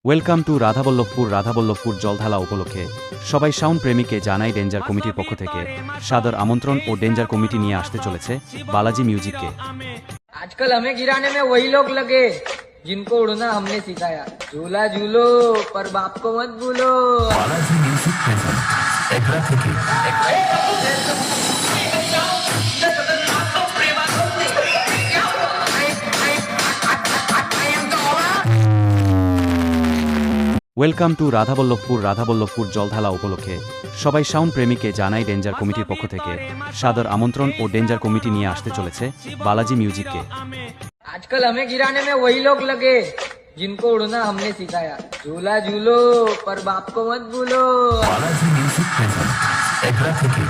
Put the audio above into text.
Welcome to Radhaballavpur জলঢালা উপলক্ষে সবাই sound প্রেমীকে জানাই ডেঞ্জার কমিটির পক্ষ থেকে সাদর আমন্ত্রণ ও ডেঞ্জার কমিটি নিয়ে আসতে চলেছে বালাজি মিউজিককে। आजकल हमें गिराने में वही लोग लगे जिनको उड़ना हमने सिखाया। झूला झूलो पर बाप को मत भूलो। বালাজি মিউজিক প্রেজেন্ট এগরা থেকে ওয়েলকাম টু রাধাবল্লভপুর জলঢালা উপলক্ষে সবাই সাউন্ড প্রেমীকে জানাই ডেঞ্জার কমিটির পক্ষ থেকে সাদর আমন্ত্রণ ও ডেঞ্জার কমিটি নিয়ে আসতে চলেছে বালাজি মিউজিককে। आजकल हमें गिराने में वही लोग लगे जिनको उड़ना हमने सिखाया। झूला झूलो पर बाप को मत भूलो। বালাজি মিউজিক প্রেজেন্ট এগরা থেকে